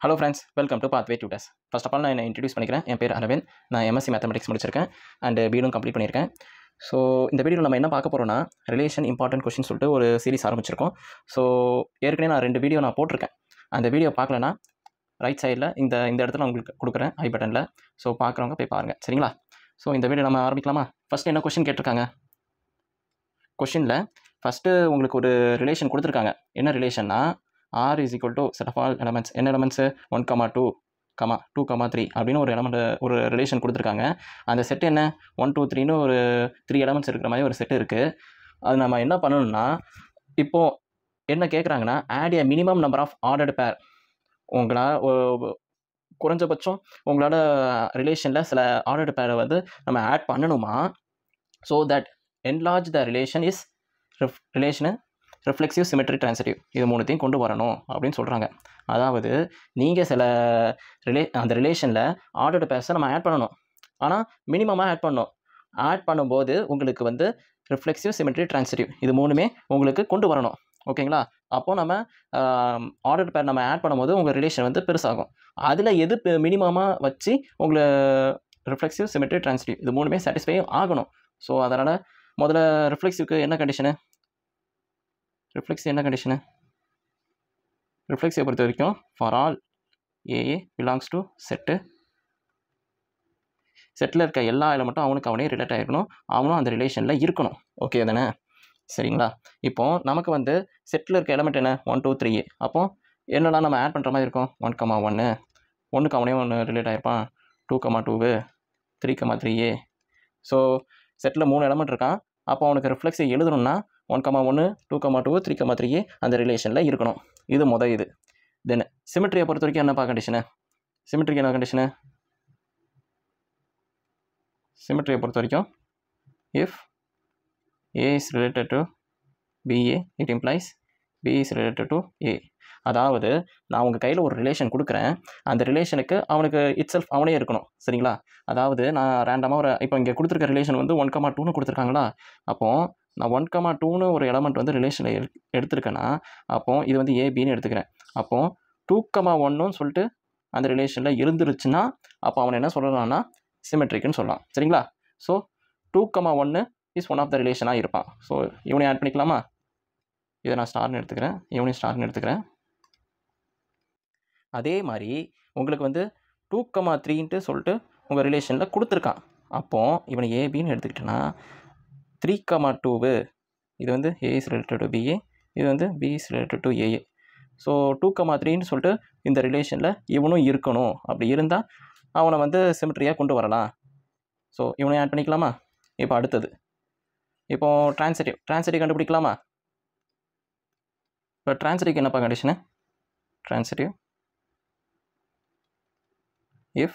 Hello friends, welcome to Pathway Tutors. First of all நான் introduce பண்ணிக்கிறேன். என் பேர் அரவிந்த். நான் எம்எஸ்சி மேத்தமெட்டிக்ஸ் முடிச்சிருக்கேன் அண்ட் பிஎடும் கம்ப்ளீட் பண்ணியிருக்கேன். ஸோ இந்த வீடியோவில் நம்ம என்ன பார்க்க போகிறோம்னா, ரிலேஷன் இம்பார்ட்டன்ட் கொஷின் சொல்லிட்டு ஒரு சீரிஸ் ஆரம்பிச்சிருக்கோம். ஸோ ஏற்கனவே நான் 2 வீடியோ போட்டிருக்கேன். அந்த வீடியோ பார்க்கலன்னா ரைட் சைடில் இந்த இடத்துல உங்களுக்கு கொடுக்குறேன் ஐ பட்டனில். ஸோ பார்க்குறவங்க போய் பாருங்கள், சரிங்களா? ஸோ இந்த வீடியோ நம்ம ஆரம்பிக்கலாமா? ஃபஸ்ட்டு என்ன கொஷின் கேட்டிருக்காங்க? கொஷினில் ஃபஸ்ட்டு உங்களுக்கு ஒரு ரிலேஷன் கொடுத்துருக்காங்க. என்ன ரிலேஷன்னா, R is equal to set of all elements. என்ன எலமெண்ட்ஸு 1, 2, 2, 3 அப்படின்னு ஒரு ரிலேஷன் கொடுத்துருக்காங்க. அந்த செட் என்ன 1, 2, 3ன்னு ஒரு 3 எலமெண்ட்ஸ் இருக்கிற மாதிரி ஒரு செட் இருக்குது. அது நம்ம என்ன பண்ணணும்னா, இப்போது என்ன கேட்குறாங்கன்னா, add a minimum number of ordered pair. உங்களால் குறைஞ்சபட்சம் உங்களால் ரிலேஷனில் சில ஆர்டர்டு பேரை வந்து நம்ம ஆட் பண்ணணுமா? So that enlarge the relation is relation reflexive symmetry transitive. இது 3த்தையும் கொண்டு வரணும் அப்படின்னு சொல்கிறாங்க. அதாவது நீங்கள் சில அந்த ரிலேஷனில் ஆர்டர்டு பேர்ஸை நம்ம ஆட் பண்ணணும், ஆனால் மினிமமாக ஆட் பண்ணணும். ஆட் பண்ணும்போது உங்களுக்கு வந்து ரிஃப்ளெக்சிவ் சிமெட்ரி ட்ரான்சிட்டிவ் இது 3மே உங்களுக்கு கொண்டு வரணும். ஓகேங்களா? அப்போது நம்ம ஆர்டர்டு பேர் நம்ம ஆட் பண்ணும்போது உங்கள் ரிலேஷன் வந்து பெருசாகும். அதில் எது மினிமமாக வச்சு உங்களை ரிஃப்ளெக்சிவ் சிமெட்ரி ட்ரான்சிட்டிவ் இது 3மே சாட்டிஸ்ஃபை ஆகணும். ஸோ அதனால் முதல்ல ரிஃப்ளெக்சிவ்க்கு என்ன கண்டிஷனு? ரிஃப்ளெக்ஸிவ் என்ன கண்டிஷனு? ரிஃப்ளெக்ஸிவை பொறுத்த வரைக்கும் for all a a belongs to செட்டில் இருக்க எல்லா எலமெண்ட்டும் அவனே ரிலேட் ஆகிருக்கணும், அவனும் அந்த ரிலேஷனில் இருக்கணும். ஓகே தானே? சரிங்களா? இப்போது நமக்கு வந்து செட்டில் இருக்க எலமெண்ட் என்ன 1, 2, 3. அப்போது என்னெல்லாம் நம்ம ஆட் பண்ணுற மாதிரி இருக்கும்? 1, 1 ஒன்றுக்கு அவனே ரிலேட் ஆகிருப்பான். 2, 2, 3, 3. ஸோ செட்டில் 3 எலமெண்ட் இருக்கான். அப்போ அவனுக்கு ரிஃப்ளெக்ஸிவ் எழுதணும்னா 1, 1, 2, 2, 3, 3 அந்த ரிலேஷனில் இருக்கணும். இது இது. தென் சிமெட்ரியை பொறுத்த வரைக்கும் என்னப்பா கண்டிஷனு? சிமெட்ரிக்கு என்ன கண்டிஷனு? சிமெட்ரியை பொறுத்த வரைக்கும் if A is related to BA, it implies B is related to A. அதாவது நான் உங்கள் கையில் ஒரு ரிலேஷன் கொடுக்குறேன், அந்த ரிலேஷனுக்கு அவனுக்கு இட்செல்ஃப் அவனே இருக்கணும். சரிங்களா? அதாவது நான் ரேண்டமாக இப்போ இங்கே கொடுத்துருக்க ரிலேஷன் வந்து 1, 2ன்னு கொடுத்துருக்காங்களா? அப்போது நான் 1, 2ன்னு ஒரு எலமெண்ட் வந்து ரிலேஷனில் எடுத்திருக்கேன்னா, அப்போது இது வந்து ஏபின்னு எடுத்துக்கிறேன். அப்போது 2, 1ன்னு சொல்லிட்டு அந்த ரிலேஷனில் இருந்துருச்சுன்னா அப்போ அவன் என்ன சொல்லலாம்னா சிமெட்ரிக்குன்னு சொல்லலாம். சரிங்களா? So 2, 1 is one of the ரிலேஷனாக இருப்பான். ஸோ இவனை ஆட் பண்ணிக்கலாமா? இதை நான் ஸ்டார்னு எடுத்துக்கிறேன், இவனையும் ஸ்டார்னு எடுத்துக்கிறேன். அதே மாதிரி உங்களுக்கு வந்து 2, 3ன்ட்டு சொல்லிட்டு உங்கள் ரிலேஷனில் கொடுத்துருக்கான். அப்போது இவனை ஏபின்னு எடுத்துக்கிட்டேன்னா 3, 2 இது வந்து A is related to BA, இது வந்து B is related to AA. So 2, 3ன்னு சொல்லிட்டு இந்த ரிலேஷனில் இவனும் இருக்கணும். அப்படி இருந்தால் அவனை வந்து சிமெட்ரியாக கொண்டு வரலாம். ஸோ இவனையும் ஆட் பண்ணிக்கலாமா? இப்போ அடுத்தது இப்போது ட்ரான்சிட்டிவ் கண்டுபிடிக்கலாமா? இப்போ ட்ரான்சிட்டிவ்க்கு என்னப்பா condition? Transitive if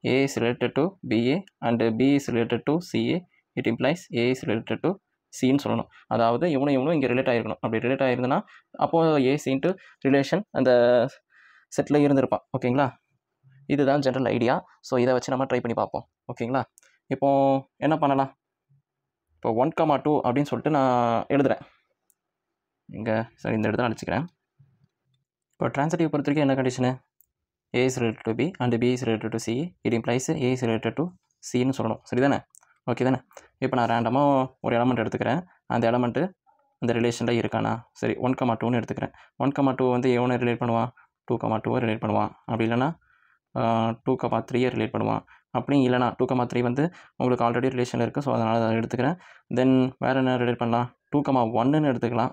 A is related to BA and B is related to CA, it implies A is related to Cன்னு சொல்லணும். அதாவது இவனும் இங்கே ரிலேட் ஆகிருக்கணும். அப்படி ரிலேட் ஆகிருந்ததுன்னா அப்போது ஏசின்ட்டு ரிலேஷன் அந்த செட்டில் இருந்திருப்பான். ஓகேங்களா? இதுதான் ஜென்ரல் ஐடியா. ஸோ இதை வச்சு நம்ம ட்ரை பண்ணி பார்ப்போம். ஓகேங்களா? இப்போது என்ன பண்ணலாம்? இப்போ 1, 2 அப்படின்னு சொல்லிட்டு நான் எழுதுகிறேன். இங்கே சரி இந்த இடத்துல அழைச்சிக்கிறேன். இப்போ ட்ரான்சிட்டிவ் பொறுத்த வரைக்கும் என்ன condition? A is related to B and B is related to C, it implies A is related to Cன்னு சொல்லணும். சரி தானே? ஓகே தானே? இப்போ நான் ரேண்டமாக ஒரு எலமெண்ட் எடுத்துக்கிறேன். அந்த எலமெண்ட்டு அந்த ரிலேஷனில் இருக்கானா? சரி 1, 2ன்னு எடுத்துக்கிறேன். 1, 2 வந்து எவனை ரிலேட் பண்ணுவான்? 2, 2 ரிலேட் பண்ணுவான். அப்படி இல்லைனா 2, 3 ரிலேட் பண்ணுவான். அப்படி இல்லைனா 2, 3 வந்து உங்களுக்கு ஆல்ரெடி ரிலேஷனில் இருக்குது. ஸோ அதனால் அதை எடுத்துக்கிறேன். தென் வேறு என்ன ரிலேட் பண்ணலாம்? 2, 1ன்னு எடுத்துக்கலாம்.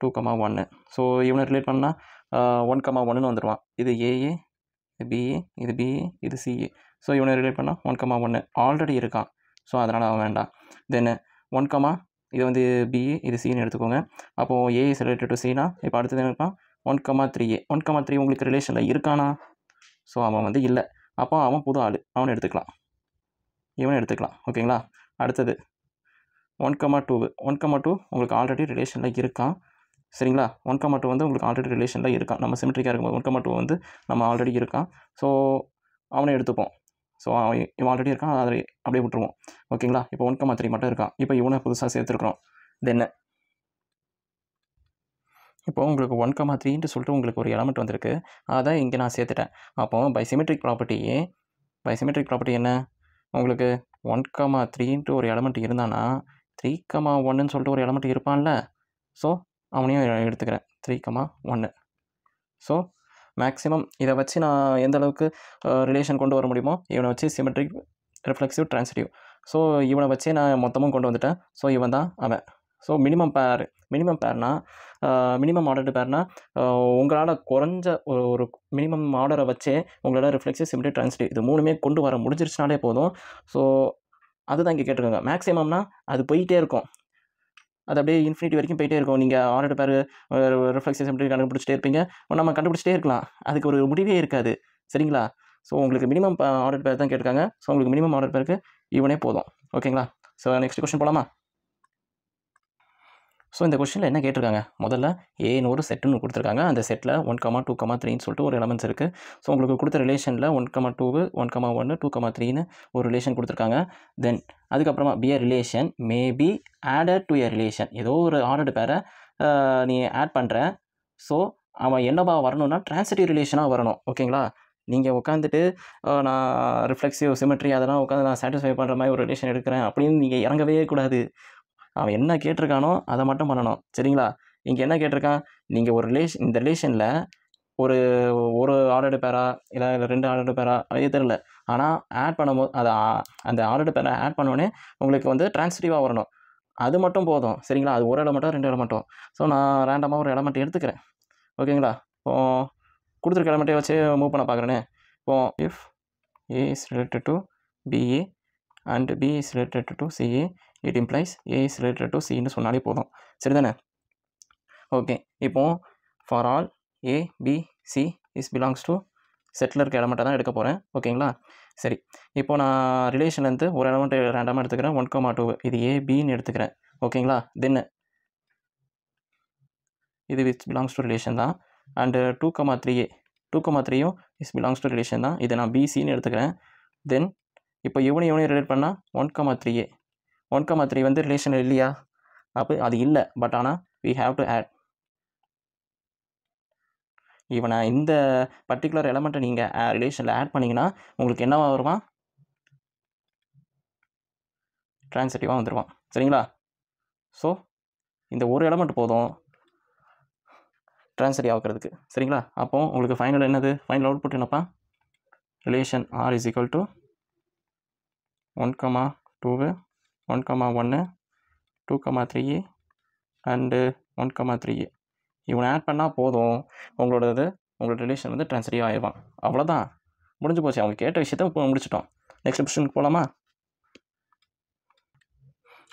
2, 1. ஸோ இவனை ரிலேட் பண்ணால் 1, 1ன்னு வந்துடுவான். இது ஏஏ, இது பிஏ, இது பிஏ, இது சிஏ. ஸோ இவனை ரிலேட் பண்ணால் 1, 1 ஆல்ரெடி இருக்கான். ஸோ அதனால் அவன் வேண்டாம். தென் 1, இது வந்து பிஏ, இது சின்னு எடுத்துக்கோங்க. அப்போது ஏ இஸ் ரிலேட்டட் டு சினா இப்போ அடுத்தது என்ன இருப்பான்? 1, 3A. 1, 3 உங்களுக்கு ரிலேஷனில் இருக்கானா? ஸோ அவன் வந்து இல்லை. அப்போ அவன் புது ஆள், அவனை எடுத்துக்கலாம், இவனை எடுத்துக்கலாம். ஓகேங்களா? அடுத்தது 1, 2. 1, 2 உங்களுக்கு ஆல்ரெடி ரிலேஷனில் இருக்கான். சரிங்களா? 1, 2 வந்து உங்களுக்கு ஆல்ரெடி ரிலேஷனில் இருக்கான். நம்ம சிமெட்ரிக்காக இருக்கும்போது 1, 2 வந்து நம்ம ஆல்ரெடி இருக்கான். ஸோ அவனை எடுத்துப்போம். ஸோ இவன் ஆல்ரெடி இருக்கான், அதை அப்படியே விட்டுருவோம். ஓகேங்களா? இப்போ 1, 3 மட்டும் இருக்கான். இப்போ இவனை புதுசாக சேர்த்துருக்குறோம். தென் இப்போ உங்களுக்கு 1,3ன்ட்டு சொல்லிட்டு உங்களுக்கு ஒரு எலமெண்ட் வந்திருக்கு. அதை இங்கே நான் சேர்த்துட்டேன். அப்போ பை சிமெட்ரிக் ப்ராப்பர்ட்டி என்ன? உங்களுக்கு 1,3ன்ட்டு ஒரு எலமெண்ட் இருந்தானா 3,1ன்னு சொல்லிட்டு ஒரு எலமெண்ட் இருப்பான்ல. ஸோ அவனையும் எடுத்துக்கிறேன் 3,1. ஸோ மேக்ஸிமம் இதை வச்சு நான் எந்த அளவுக்கு ரிலேஷன் கொண்டு வர முடியுமோ இவனை வச்சு சிமெட்ரிக், ரிஃப்ளெக்சிவ், ட்ரான்சிட்டிவ். ஸோ இவனை வச்சே நான் மொத்தமும் கொண்டு வந்துட்டேன். ஸோ இவன் தான் அவன். ஸோ மினிமம் ஆர்டர்டு பேர்னா உங்களால் குறைஞ்ச ஒரு மினிமம் ஆர்டரை வச்சே உங்களால் ரிஃப்ளெக்சிவ், சிமெட்ரிக், ட்ரான்சிட்டிவ் இது 3மே கொண்டு வர முடிஞ்சிருச்சுனாலே போதும். ஸோ அதுதான் இங்கே கேட்டிருக்காங்க. மேக்ஸிமம்னா அது போயிட்டே இருக்கும், அது அப்படியே இன்ஃபினிட்டி வரைக்கும் போயிட்டே இருக்கும். நீங்கள் ஆர்டர் பேர் ரிஃப்ளெக்சிவ், சிமெட்ரிக் கண்டுபிடிச்சிட்டே இருப்பீங்க, நம்ம கண்டுபிடிச்சிட்டே இருக்கலாம், அதுக்கு ஒரு முடிவே இருக்காது. சரிங்களா? ஸோ உங்களுக்கு மினிமம் ஆர்டர் பேர் தான் கேட்டிருக்காங்க. ஸோ உங்களுக்கு மினிமம் ஆர்டர் பேருக்கு இவனே போதும். ஓகேங்களா? ஸோ நெக்ஸ்ட் கொஸ்டின் போகலாமா? ஸோ இந்த கொஸ்டினில் என்ன கேட்டிருக்காங்க? முதல்ல ஏன்னு ஒரு செட்டுன்னு கொடுத்துருக்காங்க. அந்த செட்டில் 1, 2, 3ன்னு சொல்லிட்டு ஒரு எலமெண்ட்ஸ் இருக்குது. ஸோ உங்களுக்கு கொடுத்த ரிலேஷனில் 1, 2, 1, 1, 2, 3ன்னு ஒரு ரிலேஷன் கொடுத்துருக்காங்க. தென் அதுக்கப்புறமா be a relation may be added to a relation. ஏதோ ஒரு ஆர்டர்டு பேரை நீ ஆட் பண்ணுற. ஸோ அவன் என்னவா வரணும்னா ட்ரான்சிட்டிவ் ரிலேஷனாக வரணும். ஓகேங்களா? நீங்கள் உட்காந்துட்டு நான் ரிஃப்ளெக்சிவ், சிமெட்ரி அதெல்லாம் உட்காந்து நான் சாட்டிஸ்ஃபை பண்ணுற மாதிரி ஒரு ரிலேஷன் எடுக்கிறேன் அப்படின்னு நீங்கள் இறங்கவே கூடாது. அவன் என்ன கேட்டிருக்கானோ அதை மட்டும் பண்ணணும். சரிங்களா? இங்கே என்ன கேட்டிருக்கான்? நீங்கள் ஒரு இந்த ரிலேஷனில் ஒரு ஆர்டர்டு பேரா இல்லை 2 ஆர்டர்டு பேரா அது தெரியல. ஆனால் ஆட் பண்ணும்போது அந்த ஆர்டர்டு பேரை ஆட் பண்ணோடனே உங்களுக்கு வந்து ட்ரான்சிட்டிவாக வரணும். அது மட்டும் போதும். சரிங்களா? அது ஒரு எலமெண்ட்டோ 2 எலமெண்ட்டோ. ஸோ நான் ரேண்டமாக ஒரு எலமெண்ட் எடுத்துக்கிறேன். ஓகேங்களா? இப்போது கொடுத்துருக்க எலமெண்ட்டே வச்சு மூவ் பண்ண பார்க்குறேனே. இப்போது if A is related to BA and B is related to CA, it implies A is related to Cன்னு சொன்னாலே போதும். சரிதானே? ஓகே. இப்போது for all A, B, C is belongs to settle இருக்க எலமெண்ட்டை தான் எடுக்க போகிறேன். ஓகேங்களா? சரி. இப்போ நான் ரிலேஷன்லேருந்து ஒரு எலமெண்ட் ரேண்டமாக எடுத்துக்கிறேன். 1, 2 இது A, Bன்னு எடுத்துக்கிறேன். ஓகேங்களா? தென் இது விச் பிலாங்ஸ் டு ரிலேஷன் தான். அண்டு 2,3யும் இஸ் பிலாங்ஸ் டு ரிலேஷன் தான். இதை நான் BCன்னு எடுத்துக்கிறேன். தென் இப்போ இவனையும் ரிலேட் பண்ணால் 1,3 1,3 வந்து ரிலேஷன் இல்லையா? அப்போ அது இல்லை. பட் ஆனால் we have to add. இவனை இந்த பர்டிகுலர் எலமெண்ட்டை நீங்கள் ரிலேஷனில் ஆட் பண்ணிங்கன்னா உங்களுக்கு என்னவா வருமா? ட்ரான்சிட்டிவாக வந்துடுவான். சரிங்களா? ஸோ இந்த ஒரு எலமெண்ட் போதும் ட்ரான்சிட்டிவ் ஆகிறதுக்கு. சரிங்களா? அப்போது உங்களுக்கு ஃபைனல் என்னது? ஃபைனல் அவுட்புட் என்னப்பா? Relation R is equal to 1,2, 1,1, 2,3 and 1,3. இவனை ஆட் பண்ணால் போதும் உங்களோட ரிலேஷன் வந்து ட்ரான்சிட்டிவ் ஆகிடுவான். அவ்வளோதான், முடிஞ்சு போச்சு. அவங்க கேட்ட விஷயத்த இப்போ முடிச்சிட்டோம். நெக்ஸ்ட் கொஸ்டினுக்கு போகலாமா?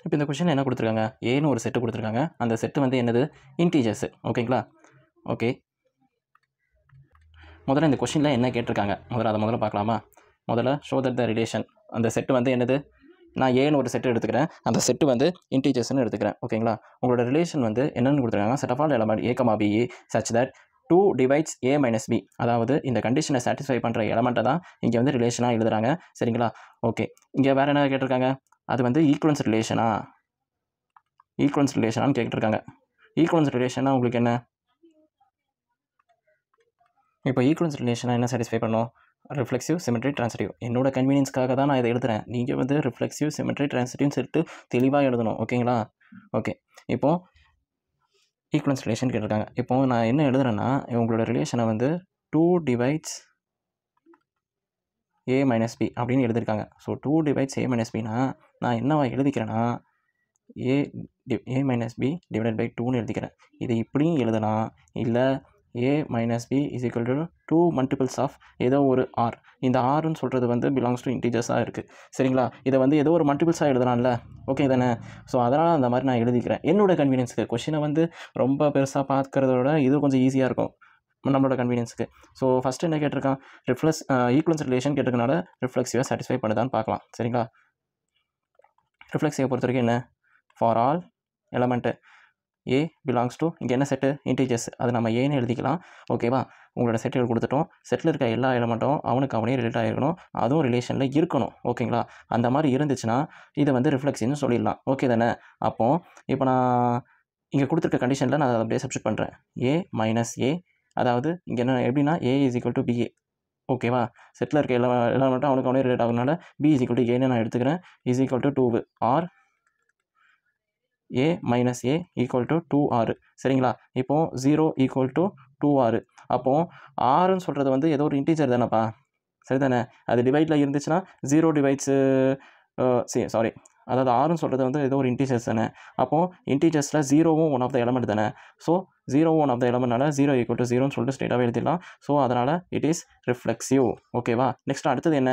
இப்போ இந்த கொஸ்டின் என்ன கொடுத்துருக்காங்க? ஏன்னு ஒரு செட்டு கொடுத்துருக்காங்க. அந்த செட்டு வந்து என்னது? இன்டீஜர்ஸு. ஓகேங்களா? ஓகே. முதல்ல இந்த கொஸ்டினில் என்ன கேட்டிருக்காங்க முதல்ல பார்க்கலாமா? முதல்ல ஷோ தட் த ரிலேஷன். அந்த செட்டு வந்து என்னது? நான் ஏன்னு ஒரு செட்டு எடுத்துக்கிறேன். அந்த செட்டு வந்து இன்டீஜர்ஸ்னு எடுத்துக்கிறேன். ஓகேங்களா? உங்களோட ரிலேஷன் வந்து என்னென்னு கொடுத்துருக்காங்க? Set of all element A, B such that 2 divides A minus B. அதாவது இந்த கண்டிஷனை சாட்டிஸ்ஃபை பண்ணுற எலமெண்ட்டை தான் இங்கே வந்து ரிலேஷனாக எழுதுகிறாங்க. சரிங்களா? ஓகே. இங்கே வேறு என்ன கேட்டிருக்காங்க? அது வந்து ஈக்குவலன்ஸ் ரிலேஷனான்னு கேட்டிருக்காங்க. ஈக்குவலன்ஸ் ரிலேஷனாக உங்களுக்கு என்ன? இப்போ ஈக்குவலன்ஸ் ரிலேஷனாக என்ன சாட்டிஸ்ஃபை பண்ணணும்? Reflexive, symmetry, transitive. என்னோட கன்வீனியன்ஸ்க்காக தான் நான் இதை எழுதுகிறேன். நீங்கள் வந்து ரிஃப்ளெக்சிவ், சிமெட்ரி, ட்ரான்சிட்டிவ்னு சொல்லிட்டு தெளிவாக எழுதணும். ஓகேங்களா? ஓகே. இப்போது ஈக்குவலன்ஸ் ரிலேஷன் கேட்டிருக்காங்க. இப்போது நான் என்ன எழுதுறேன்னா உங்களோட ரிலேஷனை வந்து 2 divides A minus B அப்படின்னு எழுதியிருக்காங்க. ஸோ 2 divides A minus Bனா நான் என்னவா எழுதிக்கிறேன்னா A minus B divided by 2ன்னு எழுதிக்கிறேன். இதை இப்படியும் எழுதலாம். இல்லை A minus B is equal to 2 multiples of ஏதோ ஒரு R. இந்த Rன்னு சொல்கிறது வந்து பிலாங்ஸ் டு இன்டீஜர்ஸாக இருக்குது. சரிங்களா? இதை வந்து ஏதோ ஒரு மல்டிபிள்ஸாக எழுதலாம்ல. ஓகே தானே? ஸோ அதனால் அந்த மாதிரி நான் எழுதிக்கிறேன். என்னோட கன்வீனியன்ஸுக்கு கொஷினை வந்து ரொம்ப பெருசாக பார்க்கறத விட இது கொஞ்சம் ஈஸியாக இருக்கும் நம்மளோட கன்வீனியன்ஸுக்கு. ஸோ ஃபஸ்ட்டு என்ன கேட்டிருக்கான்? ஈக்குவலன்ஸ் ரிலேஷன் கேட்டிருக்கனால ரிஃப்ளெக்சிவாக சாட்டிஸ்ஃபை பண்ணுதான்னு பார்க்கலாம். சரிங்களா? ரிஃப்ளெக்சிவை பொறுத்த வரைக்கும் என்ன? For all element A belongs to இங்கே என்ன செட்டு? இன்டீஜர்ஸ். அது நம்ம ஏன்னு எழுதிக்கலாம். ஓகேவா? உங்களோட செட்டுகள் கொடுத்துட்டோம். செட்டில் இருக்க எல்லா எலமெண்ட்டும் அவனே ரிலேட் ஆகிருக்கணும். அதுவும் ரிலேஷனில் இருக்கணும். ஓகேங்களா? அந்த மாதிரி இருந்துச்சுன்னா இதை வந்து ரிஃப்ளெக்ஷன்னு சொல்லிடலாம். ஓகே தானே? அப்போது இப்போ நான் இங்கே கொடுத்துருக்க கண்டிஷனில் நான் அதை அப்படியே சப்ஸ்டிட் பண்ணுறேன். ஏ மைனஸ் ஏ, அதாவது இங்கே என்ன எப்படின்னா a is equal to b a. ஓகேவா? செட்டில் இருக்க எல்லாம் மட்டும் அவனுக்கு அவனே ரிலேட் ஆகுறதுனால பி இஸ் ஈக்குவல் டு ஏன்னு நான் எடுத்துக்கிறேன். Is equal to 2 r a minus a equal to 2R. சரிங்களா? இப்போது 0 ஈக்குவல் டு 2R. அப்போது ஆறுன்னு சொல்கிறது வந்து ஏதோ ஒரு இன்டீஜர் தானேப்பா, சரிதானே? அது டிவைடில் இருந்துச்சுன்னா 0 டிவைட்ஸு சாரி, அதாவது ஆறுன்னு சொல்கிறது வந்து ஏதோ ஒரு இன்டீஜர்ஸ் தானே. அப்போது இன்டீஜர்ஸில் 0வும் ஒன் ஆஃப் த எலமெண்ட் தானே. ஸோ 0வும் ஒன் ஆஃப் த எலமெண்ட்னால 0 ஈக்குவல் டு 0ன்னு சொல்லிட்டு ஸ்ட்ரெயிட்டாகவே எழுதிடலாம். ஸோ அதனால் இட் இஸ் ரிஃப்ளெக்சிவ். ஓகேவா? நெக்ஸ்ட் அடுத்தது என்ன?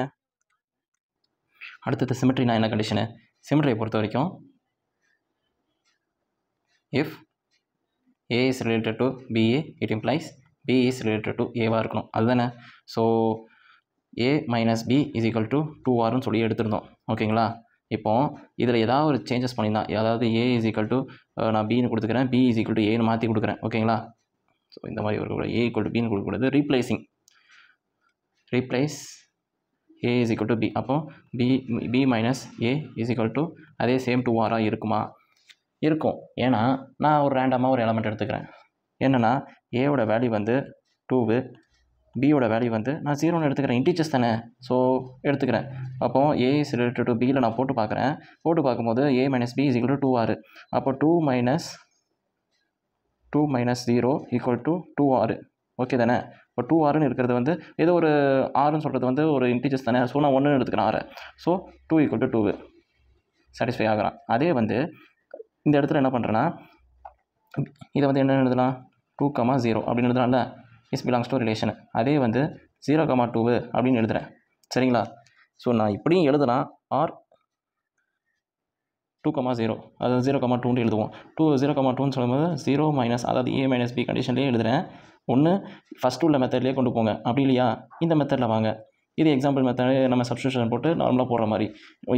அடுத்தது சிமெட்ரினா என்ன கண்டிஷனு? சிமெட்ரியை பொறுத்த வரைக்கும் if A is related to BA, it implies B is related to Aவாக இருக்கணும். அதுதானே? So A minus B is equal to 2Rன்னு சொல்லி எடுத்திருந்தோம். ஓகேங்களா? இப்போது இதில் ஏதாவது ஒரு சேஞ்சஸ் பண்ணியிருந்தான், அதாவது A is equal to நான் Bன்னு கொடுத்துக்கிறேன், B is equal to Aன்னு மாற்றி கொடுக்குறேன். ஓகேங்களா? ஸோ இந்த மாதிரி ஒரு A equal to Bன்னு கொடுக்கக்கூடாது. Replace A is equal to B. அப்போது B minus A is equal to அதே சேம் 2Rஆக இருக்குமா? இருக்கும். ஏன்னா நான் ஒரு ரேண்டமாக ஒரு எலமெண்ட் எடுத்துக்கிறேன். என்னென்னா ஏவோட வேல்யூ வந்து 2, பியோட வேல்யூ வந்து நான் 0ன்னு எடுத்துக்கிறேன். இன்டீஜர்ஸ் தானே, ஸோ எடுத்துக்கிறேன். அப்போது ஏ இஸ் ரிலேட்டட் டு பியில் நான் போட்டு பார்க்குறேன். போட்டு பார்க்கும்போது a minus b is equal to 2R. அப்போ 2 minus 0 equal to 2R. Okay தானே? இப்போ 2Rன்னு இருக்கிறது வந்து ஏதோ ஒரு ஆறுன்னு சொல்கிறது வந்து ஒரு இன்டீஜர்ஸ் தானே. ஸோ நான் 1ன்னு எடுத்துக்கிறேன் ஆறு. ஸோ 2 ஈக்குவல் டு 2 சாட்டிஸ்ஃபை ஆகிறான். அதே வந்து இந்த இடத்துல என்ன பண்ணுறேன்னா இதை வந்து என்ன எழுதலாம், 2,0 அப்படின்னு எழுதுறான்ல, இஸ் பிலாங்ஸ் டு ரிலேஷன். அதே வந்து 0,2 அப்படின்னு எழுதுகிறேன். சரிங்களா? ஸோ நான் இப்படியும் எழுதலாம், ஆர் 2,0 அதாவது 0,2 எழுதுவோம். 0,2ன்னு சொல்லும்போது 0 மைனஸ், அதாவது ஏ மைனஸ் பி கண்டிஷன்லேயே எழுதுகிறேன். ஒன்று ஃபஸ்ட்டு உள்ள மெத்தட்லேயே கொண்டு போங்க, அப்படி இல்லையா இந்த மெத்தடில் வாங்க. இது எக்ஸாம்பிள் மெத்தடு, நம்ம சப்ஸ்டியூஷன் போட்டு நார்மலாக போடுற மாதிரி.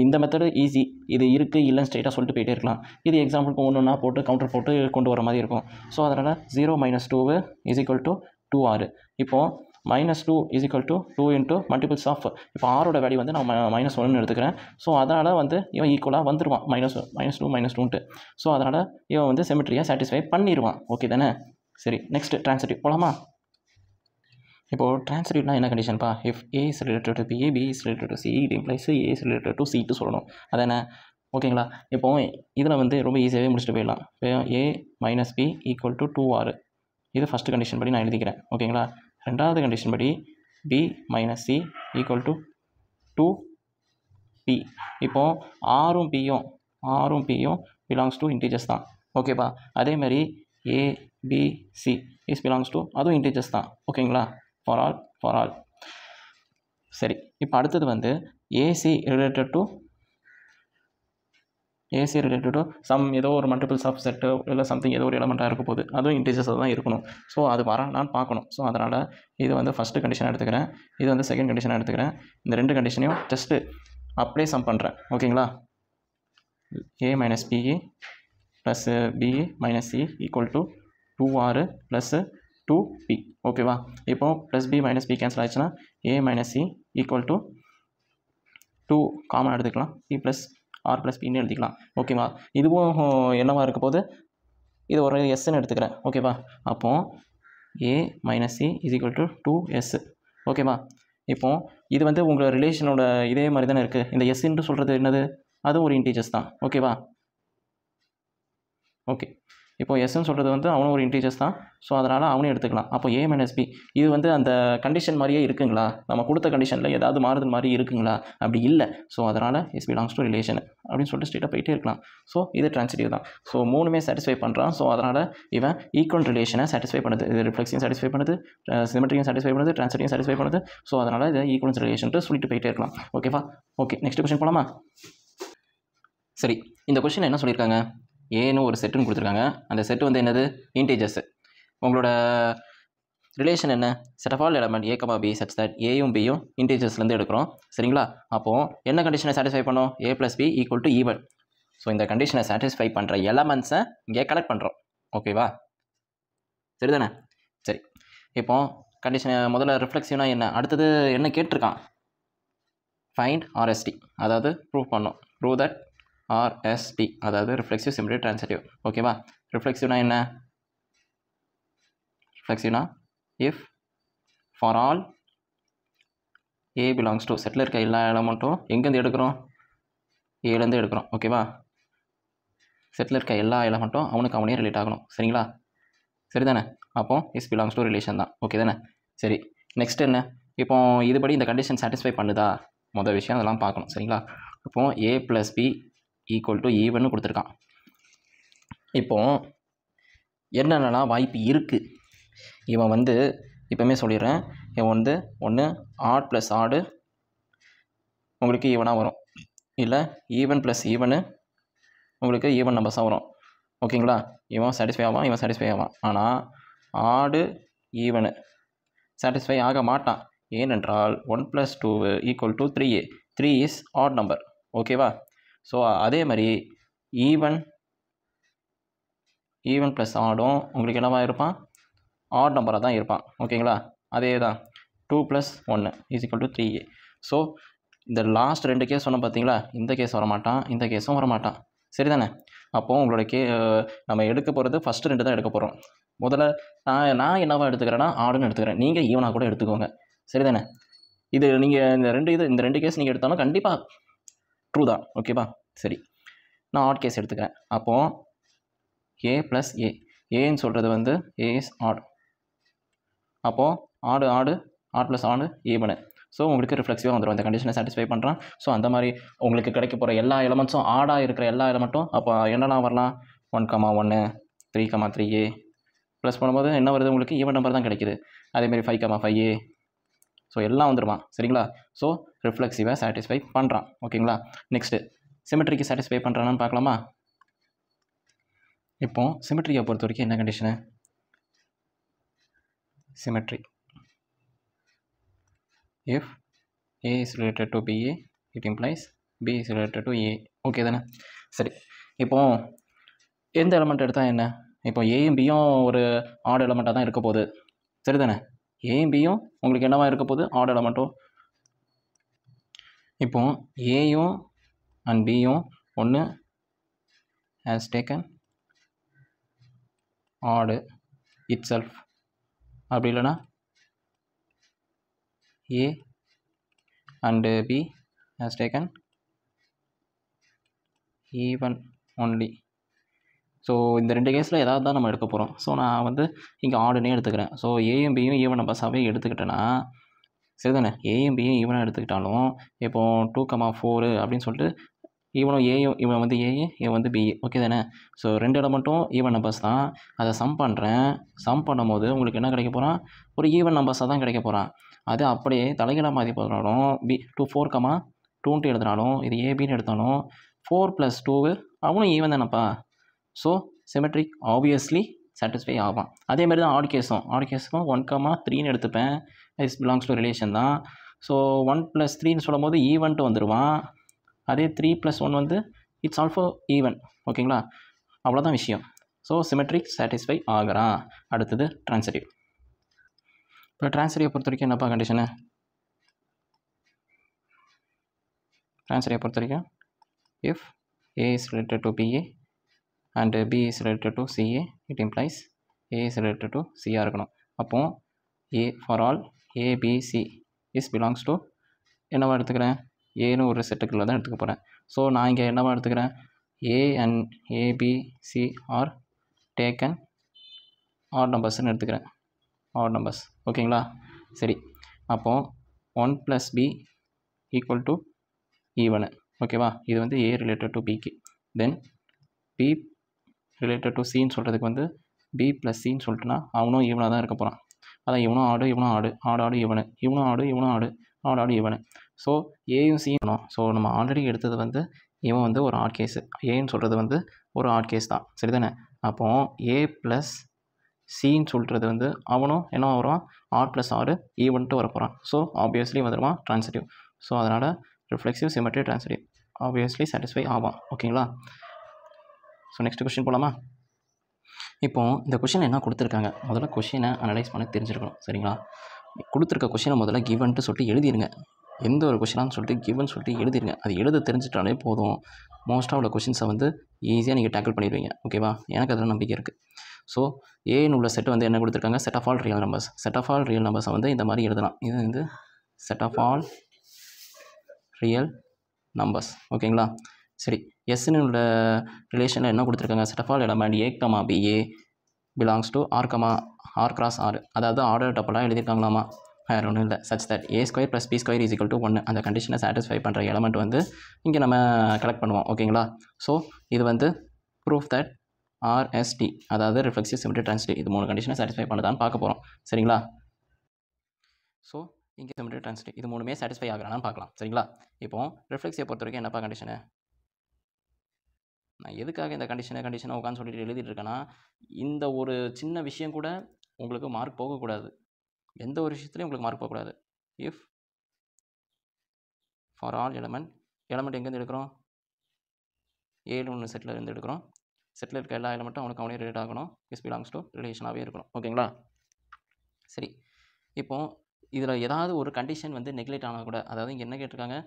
இந்த மெத்தடு ஈஸி, இது இருக்குது இல்லைன்னு ஸ்ட்ரைட்டாக சொல்லிட்டு போயிட்டே இருக்கலாம். இது எக்ஸாம்பிளுக்கு ஒன்றுனா போட்டு கவுண்டர் போட்டு கொண்டு வர மாதிரி இருக்கும். ஸோ அதனால் 0 minus 2 is equal to 2R. இப்போது minus 2 is equal to 2 into multiples of, இப்போ ஆரோட வேல்யூ வந்து நான் -1ன்னு எடுத்துக்கிறேன். ஸோ அதனால் வந்து இவன் ஈக்குவலாக வந்துடுவான், -2 ஸோ அதனால் இவன் வந்து சிமெட்ரியை சாட்டிஸ்ஃபை பண்ணிடுவான். ஓகே தானே? சரி, நெக்ஸ்ட் ட்ரான்சிட்டிவ் போகலாமா? இப்போது ட்ரான்சிட்டிவ்னா என்ன கண்டிஷன்ப்பா? If a is related to b a, b is related to c, it implies a is related to சிட்டு சொல்லணும். அதானே? ஓகேங்களா? இப்போது இதில் வந்து ரொம்ப ஈஸியாகவே முடிச்சுட்டு போயிடலாம். இப்போ a minus b equal to 2R. இது ஃபஸ்ட்டு கண்டிஷன் படி நான் எழுதிக்கிறேன். ஓகேங்களா? ரெண்டாவது கண்டிஷன் படி b minus c equal to 2P. இப்போது ஆரும் பியும் பிலாங்ஸ் டு இன்டீஜர்ஸ் தான். ஓகேப்பா? அதேமாதிரி a b c is belongs to, அதுவும் இன்டீஜர்ஸ் தான். ஓகேங்களா? For all. சரி, இப்போ அடுத்தது வந்து ஏசி ரிலேட்டட் டு சம் ஏதோ ஒரு மல்டிபிள்ஸ் ஆஃப் செட்டு இல்லை சம்திங் ஏதோ ஒரு எலமெண்ட்டாக இருக்க போகுது, அதுவும் இன்டீஜர்ஸாக தான் இருக்கணும். ஸோ அது நான் பார்க்கணும். ஸோ அதனால் இது வந்து ஃபஸ்ட்டு கண்டிஷனாக எடுத்துக்கிறேன், இது வந்து செகண்ட் கண்டிஷனாக எடுத்துக்கிறேன். இந்த ரெண்டு கண்டிஷனையும் ஜஸ்ட்டு அப்படியே சம் பண்ணுறேன். ஓகேங்களா? A minus b a plus b a minus c equal to 2R plus 2P. ஓகேவா? இப்போ plus b minus b cancel ஆகிடுச்சுன்னா a minus c equal to 2 common எடுத்துக்கலாம், பி ப்ளஸ் ஆர் ப்ளஸ் பின்னு எழுதிக்கலாம். ஓகேவா? இதுவும் என்னவா இருக்க போது, இது ஒரு எஸ்ன்னு எடுத்துக்கிறேன். ஓகேவா? அப்போது a minus c is equal to 2S. ஓகேவா? இப்போது இது வந்து உங்கள் ரிலேஷனோட இதே மாதிரி தானே இருக்குது. இந்த எஸ்ன்னு சொல்கிறது என்னது, அதுவும் ஒரு இன்டீஜர்ஸ் தான். ஓகேவா? ஓகே, இப்போது எஸ்ன்னு சொல்கிறது வந்து அவனும் ஒரு இன்டீஜர்ஸ் தான். ஸோ அதனால் அவனையும் எடுத்துக்கலாம். அப்போ ஏ மைனஸ் பி இது வந்து அந்த கண்டிஷன் மாதிரியே இருக்குங்களா, நம்ம கொடுத்த கண்டிஷனில் ஏதாவது மாறுதல் மாதிரி இருக்குங்களா? அப்படி இல்லை. ஸோ அதனால் இஸ் பிலாங்ஸ் டு ரிலேஷன் அப்படின்னு சொல்லிட்டு ஸ்ட்ரெயிட்டாக போயிட்டே இருக்கலாம். ஸோ இது ட்ரான்சிட்டிவ் தான். ஸோ மூணுமே சாட்டிஸ்ஃபை பண்ணுறான். ஸோ அதனால் இவன் ஈக்குவல் ரிலேஷனை சாட்டிஸ்ஃபை பண்ணுது, இது ரிஃப்ளெக்ஸையும் சாட்டிஸ்ஃபை பண்ணுது, சிமெட்ரியும் சாட்டிஸ்ஃபை பண்ணுது, ட்ரான்சிட்டியும் சாட்டிஸ்ஃபை பண்ணுது. ஸோ அதனால் இதை ஈக்குவல் ரிலேஷன்ட்டு சொல்லிட்டு போயிட்டே இருக்கலாம். ஓகேவா? ஓகே, நெக்ஸ்ட் கொஸ்டின் போகலாமா? சரி, இந்த கொஸ்டின் என்ன சொல்லியிருக்காங்க, ஏன்னு ஒரு செட்டுன்னு கொடுத்துருக்காங்க. அந்த செட்டு வந்து என்னது, இன்டீஜர்ஸு. உங்களோட ரிலேஷன் என்ன, set of all element a comma b such that ஏயும் பியும் இன்டீஜர்ஸ்லேருந்து எடுக்கிறோம். சரிங்களா? அப்போது என்ன கண்டிஷனை சாட்டிஸ்ஃபை பண்ணோம், a plus b equal to even. So இந்த கண்டிஷனை சாட்டிஸ்ஃபை பண்ணுற எலமெண்ட்ஸை இங்கே கலெக்ட் பண்ணுறோம். ஓகேவா? சரிதானே? சரி, இப்போது கண்டிஷனை முதல்ல ரிஃப்ளெக்சிவ்னா என்ன, அடுத்தது என்ன கேட்டிருக்கான், ஃபைண்ட் ஆர்எஸ்டி, அதாவது ப்ரூவ் பண்ணோம். ப்ரூவ் தட் ஆர்எஸ்டி, அதாவது ரிஃப்ளெக்சிவ் சிமெட்ரி ட்ரான்சிட்டிவ். ஓகேவா? ரிஃப்ளெக்சிவ்னா என்ன? ரிஃப்ளெக்சிவ்னா if for all a belongs to செட்டில் இருக்க எல்லா எலமெண்ட்டும் எங்கேருந்து எடுக்கிறோம்? ஏலேருந்து எடுக்கிறோம். ஓகேவா? செட்டில் இருக்க எல்லா எலமெண்ட்டும் அவனுக்கு அவனே ரிலேட் ஆகணும். சரிங்களா? சரி தானே? அப்போ இஸ் பிலாங்ஸ் டு ரிலேஷன் தான். ஓகே தானே? சரி, நெக்ஸ்ட் என்ன? இப்போ இதுபடி இந்த கண்டிஷன் சாட்டிஸ்ஃபை பண்ணுதா? மொதல் விஷயம் அதெல்லாம் பார்க்கணும். சரிங்களா? இப்போ ஏ ப்ளஸ் பி ஈக்குவல் டு ஈவன்னு கொடுத்துருக்கான். இப்போ என்னென்னலாம் வாய்ப்பு இருக்குது? இவன் வந்து இப்போமே சொல்லிடுறேன், இவன் வந்து ஒன்று ஆட் ப்ளஸ் ஆடு உங்களுக்கு ஈவனாக வரும், இல்லை ஈவன் ப்ளஸ் ஈவனு உங்களுக்கு ஈவன் நம்பர்ஸாக வரும். ஓகேங்களா? இவன் சாட்டிஸ்ஃபை ஆவான், இவன் சாட்டிஸ்ஃபை ஆவான். ஆனால் ஆடு ஈவனு சாட்டிஸ்ஃபை ஆக மாட்டான். ஏனென்றால் 1 + 2 equal to 3a. 3 is add number. ஓகேவா? ஸோ அதே மாதிரி ஈவன் ப்ளஸ் ஆடும் உங்களுக்கு என்னவா இருப்பான்? ஆட் நம்பராக தான் இருப்பான். ஓகேங்களா? அதே தான் 2 + 1 is equal to 3a. So இந்த லாஸ்ட் 2 கேஸ் சொன்னோம் பார்த்தீங்களா? இந்த கேஸ் வரமாட்டான், இந்த கேஸும் வரமாட்டான். சரி தானே? அப்போது உங்களோட நம்ம எடுக்க போகிறது ஃபஸ்ட்டு 2 தான் எடுக்க போகிறோம். முதல்ல நான் என்னவா எடுத்துக்கிறேன்னா ஆடுன்னு எடுத்துக்கிறேன். நீங்கள் ஈவனாக கூட எடுத்துக்கோங்க. சரி தானே? இது நீங்கள் இந்த ரெண்டு கேஸ் நீங்கள் எடுத்தாலும் கண்டிப்பாக ட்ரூ தான். ஓகேவா? சரி, நான் ஆட் கேஸ் எடுத்துக்கிறேன். அப்போது ஏ ப்ளஸ் ஏன்னு சொல்கிறது வந்து ஏ இஸ் ஆட். அப்போது ஆட் ப்ளஸ் ஆடு ஈவனு. ஸோ உங்களுக்கு ரிஃப்ளெக்சிவாக வந்துடும். இந்த கண்டிஷனை சாட்டிஸ்ஃபை பண்ணுறான். ஸோ அந்த மாதிரி உங்களுக்கு கிடைக்க போகிற எல்லா எலமெண்ட்ஸும் ஆடாக இருக்கிற எல்லா எலமெண்ட்டும் அப்போ என்னெல்லாம் வரலாம்? 1, 3, 3a ப்ளஸ் பண்ணும்போது என்ன வருது? உங்களுக்கு ஈவன் நம்பர் தான் கிடைக்குது. அதேமாதிரி 5, 5a. ஸோ எல்லாம் வந்துடுவான். சரிங்களா? ஸோ ரிஃப்ளெக்சிவாக சாட்டிஸ்ஃபை பண்ணுறான். ஓகேங்களா? நெக்ஸ்ட்டு சிமெட்ரிக்கு சாட்டிஸ்ஃபை பண்ணுறான்னு பார்க்கலாமா? இப்போது சிமெட்ரியை பொறுத்த வரைக்கும் என்ன condition? Symmetry if a is related to ba, it implies b is related to a. Okay தானே? சரி, இப்போது எந்த எலமெண்ட் எடுத்தால் என்ன? இப்போ ஏயும் பியும் ஒரு ஆட் எலமெண்ட்டாக தான் இருக்க போகுது. சரி தானே? ஏயும் பியும் உங்களுக்கு என்னவா இருக்க போகுது? ஆட் எலமெண்ட்டும். இப்போ ஏயும் அண்ட் பியும் ஒன்று has taken odd itself, அப்படி இல்லைனா a and b has taken even only. So இந்த 2 கேஸில் ஏதாவது தான் நம்ம எடுக்க போகிறோம். ஸோ நான் வந்து இங்கே ஆடுனே எடுத்துக்கிறேன். ஸோ ஏயும் பியும் ஈவன் நம்பர்ஸாகவே எடுத்துக்கிட்டேன்னா சரி தானே? ஏயும் பியும் ஈவனாக எடுத்துக்கிட்டாலும் இப்போது 2, 4 அப்படின்னு சொல்லிட்டு இவன் வந்து ஏ, இவன் வந்து பி. ஓகே தானே? ஸோ 2 எலமெண்ட்டும் ஈவன் நம்பர்ஸ் தான். அதை சம் பண்ணுறேன். சம் பண்ணும்போது உங்களுக்கு என்ன கிடைக்க போகிறான்? ஒரு ஈவன் நம்பர்ஸாக தான் கிடைக்க போகிறான். அது அப்படியே தலைகீழாக மாற்றி போனாலும் 4, 2 எழுதினாலும் இது ஏபின்னு எடுத்தாலும் 4 + 2 அவனும் ஈவன் தானேப்பா. ஸோ சிமெட்ரிக் ஆப்வியஸ்லி சாட்டிஸ்ஃபை ஆகும். அதேமாதிரி தான் ஆட் கேஸும் 1, 3ன்னு எடுத்துப்பேன். இஸ் பிலாங்ஸ் டு ரிலேஷன் தான். ஸோ 1 + 3ன்னு சொல்லும் போது ஈவன்ட்டு வந்துடுவான். அதே 3 + 1 வந்து இட்ஸ் ஆல்சோ ஈவன். ஓகேங்களா? அவ்வளோதான் விஷயம். ஸோ சிமெட்ரிக் சாட்டிஸ்ஃபை ஆகிறான். அடுத்தது ட்ரான்சிட்டிவ். இப்போ ட்ரான்சிட்டிவை பொறுத்த வரைக்கும் என்னப்பா கண்டிஷனு? ட்ரான்சிட்டிவை பொறுத்த வரைக்கும் if a is related to ba and b is related to ca, it implies a is related to சியாக இருக்கணும். அப்போது a for all abc is belongs to என்னவா எடுத்துக்கிறேன்? ஏன்னு ஒரு செட்டுக்குள்ளே தான் எடுத்துக்க போகிறேன். ஸோ நான் இங்கே என்னவா எடுத்துக்கிறேன்? A and abc are taken odd நம்பர்ஸ்ன்னு எடுத்துக்கிறேன். Odd numbers. ஓகேங்களா? சரி, அப்போது 1 + b ஈக்குவல் டு ஈவனு. ஓகேவா? இது வந்து ஏ ரிலேட்டட் டு பிக்கு. தென் பி ரிலேட்டட் டு சின்னு சொல்கிறதுக்கு வந்து பி + சின்னு சொல்லிட்டுனா அவனும் ஈவனாக தான் இருக்க போகிறான். அதான் இவனும் ஆடு ஈவனு, இவனும் ஆடு ஈவனு. ஸோ ஏயும் சியும். ஸோ நம்ம ஆல்ரெடி எடுத்தது வந்து இவன் வந்து ஒரு ஆட் கேஸு. ஏன்னு சொல்கிறது வந்து ஒரு ஆட் கேஸ் தான். சரி தானே? அப்போது ஏ + சின்னு சொல்கிறது வந்து அவனும் என்ன வருவான்? ஆட் + ஆடு ஈவன்ட்டு வர போகிறான். ஸோ ஆப்வியஸ்லி வந்துடுவான் ட்ரான்சிட்டிவ். ஸோ அதனால் reflexive, symmetry, transitive obviously satisfy ஆவான். ஓகேங்களா? ஸோ நெக்ஸ்ட் கொஸ்டின் போகலாமா? இப்போது இந்த கொஷின் என்ன கொடுத்துருக்காங்க? முதல்ல கொஷினை அனலைஸ் பண்ண தெரிஞ்சிருக்கணும். சரிங்களா? கொடுத்துருக்க கொஷினை முதல்ல கிவன்ட்டு சொல்லிட்டு எழுதிடுங்க. எந்த ஒரு கொஷினான்னு சொல்லிட்டு கிவன் சொல்லிட்டு எழுதிருங்க. அது எழுத தெரிஞ்சிட்டாலே போதும். மோஸ்ட்டாக உள்ள கொஷின்ஸை வந்து ஈஸியாக நீங்கள் டேக்கிள் பண்ணிடுவீங்க. ஓகேவா? எனக்கு அதில் நம்பிக்கை இருக்குது. ஸோ ஏன்னு உள்ள செட்டு வந்து என்ன கொடுத்துருக்காங்க? Set of all real numbers. Set of all real நம்பர்ஸை வந்து இந்த மாதிரி எழுதலாம். இது வந்து set of all real numbers. ஓகேங்களா? சரி, எஸ்ன்னு உள்ள ரிலேஷனில் என்ன கொடுத்துருக்காங்க? Set of all element a comma BA belongs to R comma R cross R. அதாவது ஆர்டர் டப்பலாக எழுதியிருக்காங்களாமா. வேறு ஒன்றும் இல்லை. Such that a square plus b square is equal to 1. அந்த கண்டிஷனை சாட்டிஸ்ஃபை பண்ணுற எலமெண்ட் வந்து இங்கே நம்ம கலெக்ட் பண்ணுவோம். ஓகேங்களா? ஸோ இது வந்து ப்ரூஃப் தட் ஆர்எஸ்டி, அதாவது ரிஃப்ளெக்சிவ் சிமெட்ரி ட்ரான்சிட்டிவ், இது 3 கண்டிஷனை சாட்டிஸ்ஃபை பண்ணுதான்னு பார்க்க போகிறோம். சரிங்களா? ஸோ இங்கே சிமெட்ரி ட்ரான்சிட்டிவ் இது 3மே சாட்டிஸ்ஃபை ஆகிறானான்னு பார்க்கலாம். சரிங்களா? இப்போ ரிஃப்ளெக்ஸிவை பொறுத்த வரைக்கும் என்னப்பா கண்டிஷனு? நான் எதுக்காக இந்த கண்டிஷனை உட்காந்து சொல்லிட்டு எழுதிட்டு இருக்கேன்னா, இந்த ஒரு சின்ன விஷயம் கூட உங்களுக்கு மார்க் போகக்கூடாது. எந்த ஒரு விஷயத்துலையும் உங்களுக்கு மார்க் போகக்கூடாது. இஃப் ஃபார் ஆல் எலமெண்ட் எங்கேருந்து எடுக்கிறோம்? ஏழு ஒன்று செட்டில் இருந்து எடுக்கிறோம். செட்டில் இருக்க எல்லா எலமெண்ட்டும் அவனுக்கு அவனே ரிலேட் ஆகணும். இஸ் பிலாங்ஸ் டு ரிலேஷனாகவே இருக்கணும். ஓகேங்களா? சரி, இப்போ இதில் ஏதாவது ஒரு கண்டிஷன் வந்து நெக்லெக்ட் ஆனால் கூட, அதாவது இங்கே என்ன கேட்டிருக்காங்க?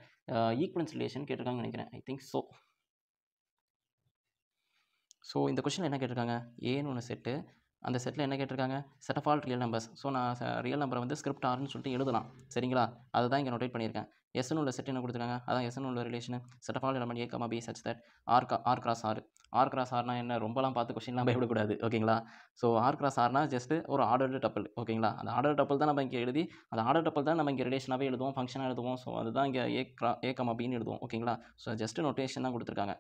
ஈக்குவலன்ஸ் ரிலேஷன் கேட்டிருக்காங்கன்னு நினைக்கிறேன். I think so. ஸோ இந்த கொஷினில் என்ன கேட்டிருக்காங்க? ஏன்னு ஒன்று செட்டு, அந்த செட்டில் என்ன கேட்டிருக்காங்க? Set of all real numbers. So நான் ரியல் நம்பரை வந்து ஸ்கிரிப்ட் ஆர்னு சொல்லிட்டு எழுதலாம். சரிங்களா? அதுதான் இங்கே நோட்டேட் பண்ணியிருக்கேன். எஸ்ன்னு உள்ள செட் என்ன கொடுத்துருக்காங்க? அதான் எஸ்ன்னு உள்ள relation set of all element a comma b such that R cross R. R cross ஆர்னா என்ன? ரொம்பலாம் பார்த்து கொஷின்லாம் பயப்படக்கூடாது. ஓகேங்களா? ஸோ ஆர் கிராஸ் ஆர்னா ஜஸ்ட் ஒரு ஆர்டர்டு டப்பிள். ஓகேங்களா? அந்த ஆர்டர் டப்பிள் தான் நம்ம இங்கே எழுதி, அந்த ஆர்டர் டப்பிள் தான் நம்ம இங்கே ரிலேஷனாகவே எழுதுவோம், ஃபங்க்ஷனாக எழுதுவோம். ஸோ அதுதான் இங்கே ஏ கமா பின்னு எழுதுவோம். ஓகேங்களா? ஸோ ஜஸ்ட் நோட்டேஷன் தான் கொடுத்துருக்காங்க.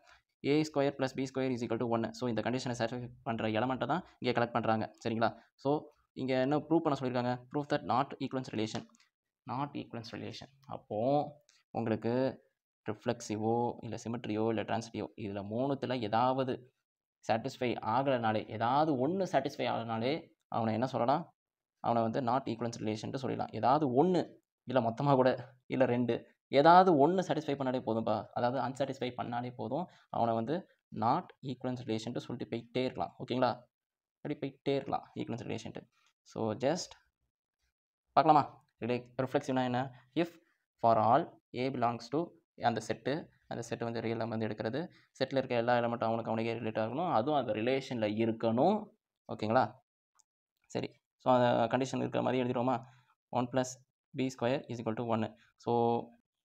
A square plus b square is equal to 1. So இந்த கண்டிஷனை சாட்டிஸ்ஃபை பண்ணுற எலமெண்ட்டை தான் இங்கே கலெக்ட் பண்ணுறாங்க. சரிங்களா? ஸோ இங்கே என்ன ப்ரூவ் பண்ண சொல்லியிருக்காங்க? Proof that not equivalence relation. Not equivalence relation. அப்போது உங்களுக்கு ரிஃப்ளெக்ஸிவோ இல்லை சிமெட்ரியோ இல்லை ட்ரான்சிட்டிவோ இதில் மூணுத்தில் ஏதாவது சாட்டிஸ்ஃபை ஆகலைனாலே, ஏதாவது ஒன்று சாட்டிஸ்ஃபை ஆகலைனாலே அவனை என்ன சொல்லலாம்? அவனை வந்து நாட் ஈக்குவலன்ஸ் ரிலேஷன்ட்டு சொல்லிடலாம். ஏதாவது ஒன்று, இல்லை மொத்தமாக கூட, இல்லை 2, ஏதாவது ஒன்று சாட்டிஸ்ஃபை பண்ணாலே போதும்ப்பா. அதாவது அன்சாட்டிஸ்ஃபை பண்ணாலே போதும், அவனை வந்து நாட் ஈக்குவலன்ஸ் ரிலேஷன்ட்டு சொல்லிட்டு போயிட்டே இருக்கலாம். ஓகேங்களா? அப்படி போயிட்டே இருக்கலாம் ஈக்குவலன்ஸ் ரிலேஷன்ட்டு. ஸோ ஜஸ்ட் பார்க்கலாமா? ரிஃப்ளெக்சிவ்னா என்ன? If for all a belongs to அந்த செட்டு வந்து ரியல் வந்து எடுக்கிறது, செட்டில் இருக்க எல்லா எலமெண்ட்டும் அவனுக்கே ரிலேட் ஆகணும், அதுவும் அந்த ரிலேஷனில் இருக்கணும். ஓகேங்களா? சரி, ஸோ அந்த கண்டிஷன் இருக்கிற மாதிரி எழுதிடுவோமா? 1 + b square is equal to 1. So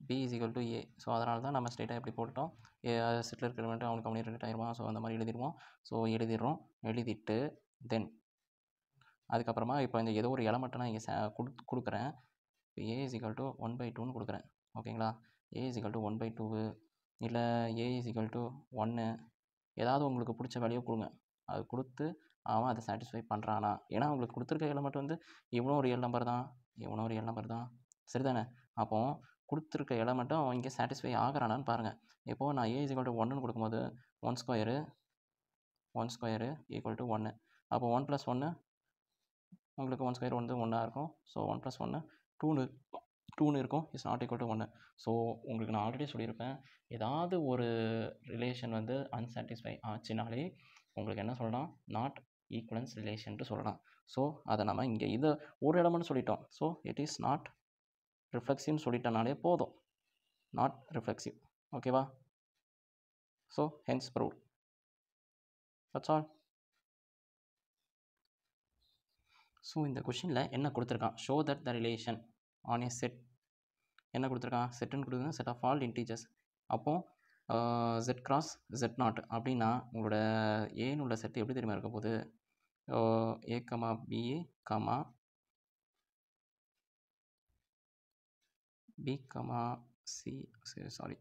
b is equal to A. So அதனால தான் நம்ம ஸ்ட்ரெயிட்டாக எப்படி போட்டுட்டோம்? செட்டில் இருக்கிற எலமெண்ட் அவனே ரிலேட் ஆகிருமா? ஸோ அந்த மாதிரி எழுதிடுவோம். ஸோ எழுதிட்டு தென் அதுக்கப்புறமா இப்போ இந்த ஏதோ ஒரு எலமெண்ட்டை நான் இங்கே கொடுக்குறேன். இப்போ ஏ இஸ் ஈக்குவல் டு 1/2ன்னு கொடுக்குறேன். ஓகேங்களா? ஏ இஸ் ஈக்குவல் டு 1/2 இல்லை ஏ இஸ் ஈக்குவல் டு 1, ஏதாவது உங்களுக்கு பிடிச்ச வேலையை கொடுங்க. அது கொடுத்து அவன் அதை சாட்டிஸ்ஃபை பண்ணுறானா? ஏன்னா உங்களுக்கு கொடுத்துருக்க எலமெண்ட் வந்து இவனும் ஒரு ரியல் நம்பர் தான். சரிதானே? அப்போது கொடுத்துருக்க எலமெண்ட்டும் அவன் இங்கே சாட்டிஸ்ஃபை ஆகிறானான்னு பாருங்கள். இப்போது நான் ஏ இஸ் ஈக்குவல் டு 1ன்னு கொடுக்கும்போது 1 ஸ்கொயரு ஈக்குவல் டு 1. அப்போ 1 + 1 உங்களுக்கு 1 ஸ்கொயர் வந்து 1 இருக்கும். ஸோ 1 + 1 2ன்னு இருக்கும். Is not equal to 1. So உங்களுக்கு நான் ஆல்ரெடி சொல்லியிருப்பேன், ஏதாவது ஒரு ரிலேஷன் வந்து அன்சாட்டிஸ்ஃபை ஆச்சுனாலே உங்களுக்கு என்ன சொல்லலாம்? நாட் ஈக்குவலன்ஸ் ரிலேஷன்ட்டு சொல்லலாம். ஸோ அதை நம்ம இங்கே இதை ஒரு எலமெண்ட் சொல்லிட்டோம். ஸோ இட் இஸ் நாட் ரிஃப்ளெக்சிவ்னு சொல்லிட்டனாலே போதும். Not reflexive. ஓகேவா? So hence proved. That's all. So இந்த கொஷினில் என்ன கொடுத்துருக்கான்? Show that the relation on a set என்ன கொடுத்துருக்கான்? செட்டுன்னு கொடுக்குறது செட் ஆஃப் ஆல் இன்டீஜர்ஸ். அப்போது Z cross Z0 அப்படின்னா உங்களோட ஏன்னு உள்ள செட்டு எப்படி தெரியுமா இருக்க போகுது? A, BA, B, C, sorry.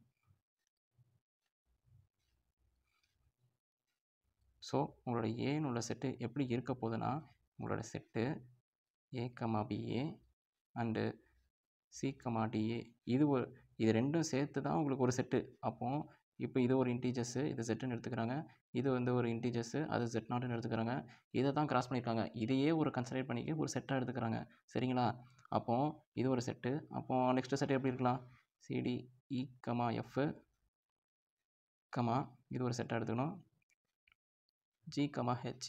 So உங்களோட ஏன்னு உள்ள செட்டு எப்படி இருக்க போகுதுன்னா, உங்களோட set A, BA and C, DA இது ரெண்டும் சேர்த்து தான் உங்களுக்கு ஒரு செட்டு. அப்போது இப்போ இது ஒரு இன்டீஜர்ஸு, இது செட்டுன்னு எடுத்துக்கிறாங்க. இது வந்து ஒரு இன்டீஜர்ஸு, அது Z0ன்னு எடுத்துக்கிறாங்க. இதை தான் கிராஸ் பண்ணியிருக்காங்க. இதையே ஒரு கன்சிடர் பண்ணிக்க ஒரு செட்டாக எடுத்துக்கிறாங்க. சரிங்களா? அப்போது இது ஒரு செட்டு. அப்போது நெக்ஸ்ட்டு செட்டு எப்படி இருக்கலாம்? CD, E, F, இது ஒரு செட்டாக எடுத்துக்கணும். G, H.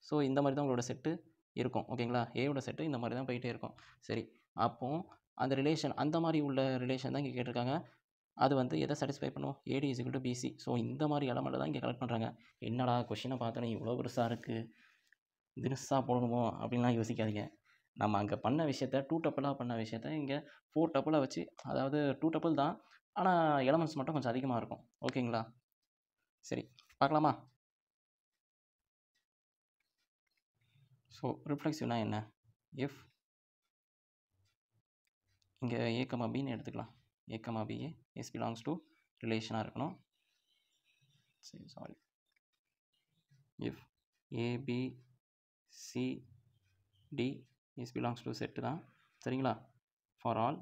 ஸோ இந்த மாதிரி தான் உங்களோட செட்டு இருக்கும். ஓகேங்களா? ஏவோட செட்டு இந்த மாதிரி தான் போயிட்டே இருக்கும். சரி, அப்போது அந்த ரிலேஷன் அந்த மாதிரி உள்ள ரிலேஷன் தான் இங்கே கேட்டிருக்காங்க. அது வந்து எதை சாட்டிஸ்ஃபை பண்ணும்? A d is equal to b c. So இந்த மாதிரி எலமெண்ட்டை தான் இங்கே கலெக்ட் பண்ணுறாங்க. என்னடா கொஷினை பார்த்தோன்னே இவ்வளோ பெருசாக இருக்குது, தினுசாக போடணுமோ அப்படின்லாம் யோசிக்காதீங்க. நம்ம அங்கே பண்ண விஷயத்த 2 டப்பிளாக பண்ண விஷயத்த இங்கே 4 டப்பிளாக வச்சு, அதாவது 2 டப்பிள் தான், ஆனால் எலமெண்ட்ஸ் மட்டும் கொஞ்சம் அதிகமாக இருக்கும். ஓகேங்களா? சரி, பார்க்கலாமா? ஸோ ரிஃப்ளெக்சிவ்னா என்ன? இஃப் இங்கே ஏ கமா பின்னு எடுத்துக்கலாம். A comma ba is belongs to ரிலேஷனாக இருக்கணும். சரி, sorry. If abcd is belongs to set தான், சரிங்களா? For all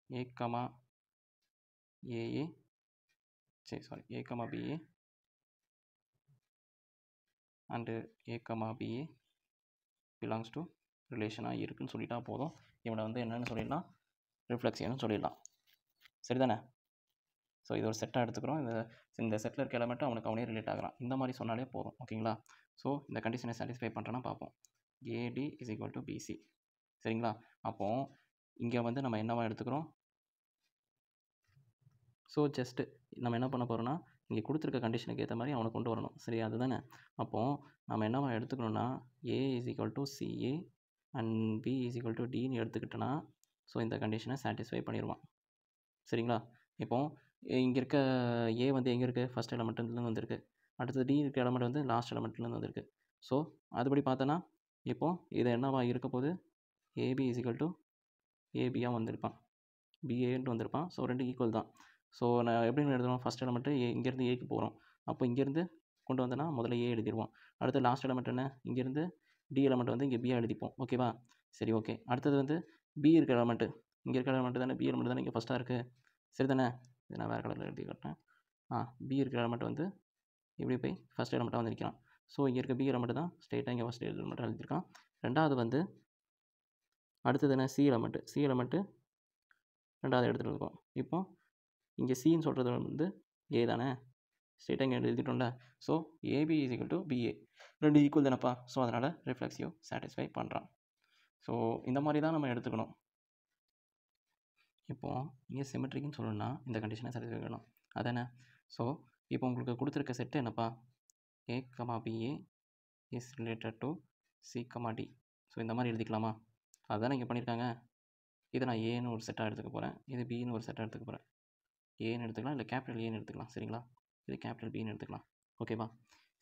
a comma aa, சரி sorry, a comma ba and a comma BA belongs to ரிலேஷனாக இருக்குன்னு சொல்லிட்டா போதும். இவனை வந்து என்னென்னு சொல்லிடலாம்? ரிஃப்ளெக்சிவ்னு சொல்லிடலாம். சரிதானே? ஸோ இது ஒரு செட்டாக எடுத்துக்கிறோம். இந்த செட்டில் இருக்க எலமெண்ட்டு அவனே ரிலேட் ஆகிறான். இந்த மாதிரி சொன்னாலே போதும். ஓகேங்களா? ஸோ இந்த கண்டிஷனை சாட்டிஸ்ஃபை பண்ணுறேன்னா பார்ப்போம். A d is equal to b c. சரிங்களா? அப்போது இங்கே வந்து நம்ம என்னவா எடுத்துக்கிறோம்? ஸோ ஜஸ்ட்டு நம்ம என்ன பண்ண போகிறோம்னா, இங்கே கொடுத்துருக்க கண்டிஷனுக்கு ஏற்ற மாதிரி அவனை கொண்டு வரணும். சரி, அதுதானே? அப்போது நம்ம என்னவா எடுத்துக்கணும்னா, a is equal to ca and b is equal to டின்னு எடுத்துக்கிட்டோன்னா, ஸோ இந்த கண்டிஷனை சாட்டிஸ்ஃபை பண்ணிடுவான். சரிங்களா? இப்போது இங்கே இருக்க ஏ வந்து எங்கே இருக்குது? ஃபஸ்ட் எலமெண்ட்லேருந்து வந்திருக்கு. அடுத்தது டி இருக்க எலமெண்ட் வந்து லாஸ்ட் எலமெண்ட்லேருந்து வந்திருக்கு. ஸோ அதுபடி பார்த்தோன்னா, இப்போது இது என்னவா இருக்க போகுது? ஏபி இஸ் ஈக்குவல் டு ஏபியாக வந்திருப்பான், பிஏன்ட்டு வந்திருப்பான். ஸோ 2 ஈக்குவல் தான். ஸோ நான் எப்படி எழுதணும்? ஃபஸ்ட் எலமெண்ட்டு ஏ, இங்கேருந்து ஏக்கு போகிறோம். அப்போ இங்கேருந்து கொண்டு வந்தோன்னா முதல்ல ஏ எழுதிடுவோம். அடுத்து லாஸ்ட் எலமெண்ட் என்ன? இங்கேருந்து டி எலமெண்ட் வந்து இங்கே பியாக எழுதிப்போம். ஓகேவா? சரி, ஓகே. அடுத்தது வந்து பி இருக்க எலமெண்ட்டு, இங்கே இருக்க எலமெண்ட் தானே, பி எலமெண்ட் தானே இங்கே ஃபஸ்ட்டாக இருக்குது. சரி தானே? இது நான் வேறு கலரில் எழுதி காட்டுறேன். பி இருக்கிற எலமெண்ட் வந்து இப்படி போய் ஃபஸ்ட் எலமெண்ட்டாக வந்து நிற்கிறான். ஸோ இங்கே இருக்க பி எலமெண்ட் தான் ஸ்ட்ரெயிட்டாக இங்கே ஃபஸ்ட் எலமெண்ட்டாக எழுதியிருக்கான். ரெண்டாவது வந்து அடுத்தது என்ன? C element. சி எலமெண்ட்டு ரெண்டாவது இடத்துல இருக்கும். இப்போ இங்கே சின்னு சொல்கிறது வந்து ஏ தானே, ஸ்ட்ரெயிட்டாக இங்கே எழுதிட்டோம்ல. So ab is equal to ba, 2 equal தானப்பா. ஸோ அதனால் ரிஃப்ளெக்சிவ் சாட்டிஸ்ஃபை பண்ணுறான். ஸோ இந்த மாதிரி தான் நம்ம எடுத்துக்கணும். இப்போது இங்கே சிமெட்ரிக்குன்னு சொல்லணும்னா இந்த கண்டிஷனை சாட்டிஸ்ஃபை பண்ணணும், அதானே? ஸோ இப்போ உங்களுக்கு கொடுத்துருக்க செட்டு என்னப்பா? A comma ba is related to c comma d. So இந்த மாதிரி எழுதிக்கலாமா? அதுதானே இங்கே பண்ணியிருக்காங்க. இதை நான் ஏன்னு ஒரு செட்டாக எடுத்துக்க போகிறேன், இது பின்னு ஒரு செட்டாக எடுத்துக்க போகிறேன். ஏன்னு எடுத்துக்கலாம், இல்லை கேபிட்டல் ஏன்னு எடுத்துக்கலாம். சரிங்களா? இது கேபிட்டல் பின்னு எடுத்துக்கலாம். ஓகேவா?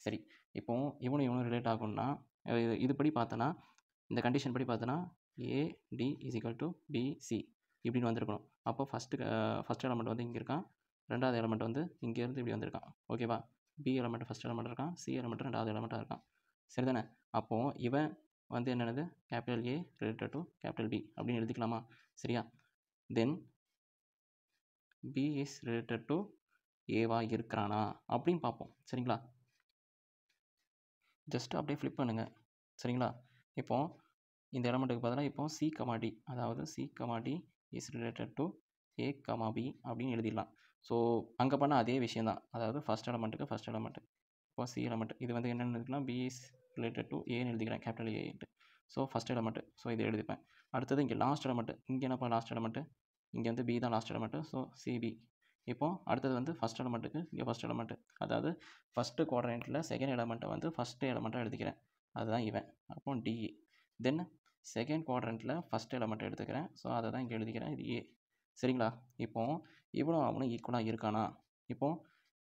சரி, இப்போது இவனும் ரிலேட் ஆகும்னா, இதுபடி பார்த்தோன்னா, இந்த கண்டிஷன் படி பார்த்தோன்னா a d is equal to b c இப்படின்னு வந்திருக்கணும். அப்போ ஃபஸ்ட் எலமெண்ட் வந்து இங்கே இருக்கான், ரெண்டாவது எலமெண்ட் வந்து இங்கேருந்து இப்படி வந்திருக்கான். ஓகேவா? பி எலமெண்ட் ஃபஸ்ட் எலமெண்ட் இருக்கான், சி எலமெண்ட் ரெண்டாவது எலமெண்ட்டாக இருக்கான். சரி தானே? அப்போது இவன் வந்து என்னது? Capital a related to capital b அப்படின்னு எழுதிக்கலாமா? சரியா? Then b is related to ஏவா இருக்கிறானா அப்படின்னு பார்ப்போம். சரிங்களா? ஜஸ்ட் அப்படியே ஃப்ளிப் பண்ணுங்கள். சரிங்களா? இப்போது இந்த எலமெண்ட்டுக்கு பதிலாக இப்போ சி கமா டி, அதாவது c comma d is related to a comma b அப்படின்னு எழுதிடலாம். ஸோ அங்கே பண்ண அதே விஷயம் தான், அதாவது ஃபஸ்ட் எலமெண்ட்டுக்கு ஃபஸ்ட் எலமெண்ட். இப்போ சி எலமெண்ட் இது வந்து என்னென்னு எழுதிக்கலாம்? பி இஸ் ரிலேட்டட் டு ஏன்னு எழுதிக்கிறேன், கேபிட்டல் ஏன்ட்டு. ஸோ ஃபஸ்ட் எலமெண்ட்டு, ஸோ இது எழுதிப்பேன். அடுத்தது இங்கே லாஸ்ட் எலமெண்ட்டு, இங்கே என்னப்பா லாஸ்ட் எலமெண்ட்டு? இங்கே வந்து பி தான் லாஸ்ட் எலமெண்ட்டு, ஸோ சிபி. இப்போது அடுத்தது வந்து ஃபஸ்ட் எலமெண்ட்டுக்கு இங்கே ஃபஸ்ட் எலமெண்ட்டு, அதாவது ஃபஸ்ட்டு குவாட்ரண்ட்டில் செகண்ட் எலமெண்ட்டை வந்து ஃபஸ்ட்டு எலமெண்ட்டாக எடுத்துக்கிறேன், அதுதான் இவன். அப்போ டிஇ. தென் செகண்ட் குவாட்ரண்ட்டில் ஃபஸ்ட் எலமெண்ட் எடுத்துக்கிறேன், ஸோ அதை தான் இங்கே எழுதிக்கிறேன், இது ஏ. சரிங்களா? இப்போது இவனும் அவனும் ஈக்குவலாக இருக்கானா? இப்போது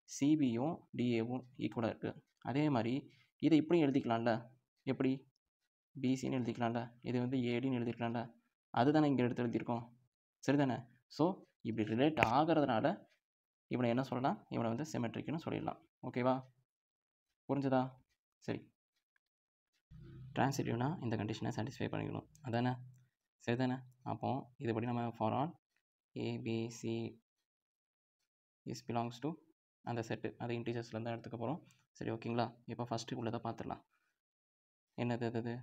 சிபியும் டிஏவும் ஈக்குவலாக இருக்குது. அதே மாதிரி இதை இப்படியும் எழுதிக்கலாம்ல. எப்படி? பிசின்னு எழுதிக்கலாம்ல, இது வந்து ஏடின்னு எழுதிக்கலாம்ல, அதுதானே இங்கே எழுதியிருக்கோம். சரி தானே? ஸோ இப்படி ரிலேட் ஆகிறதுனால இவனை என்ன சொல்லலாம்? இவனை வந்து சிமெட்ரிக்னு சொல்லிடலாம். ஓகேவா? புரிஞ்சுதா? சரி, ட்ரான்சிட்டிவ்னா இந்த கண்டிஷனை சாட்டிஸ்ஃபை பண்ணிக்கணும், அதானே? சரி தானே? அப்போது இதுபடி நம்ம for all abc is belongs to அந்த செட்டு, அது இன்டீஜர்ஸ்லேருந்து தான் எடுத்துக்க போகிறோம். சரி, ஓகேங்களா? இப்போ ஃபஸ்ட்டு உள்ளதை பார்த்துடலாம். என்னது அது?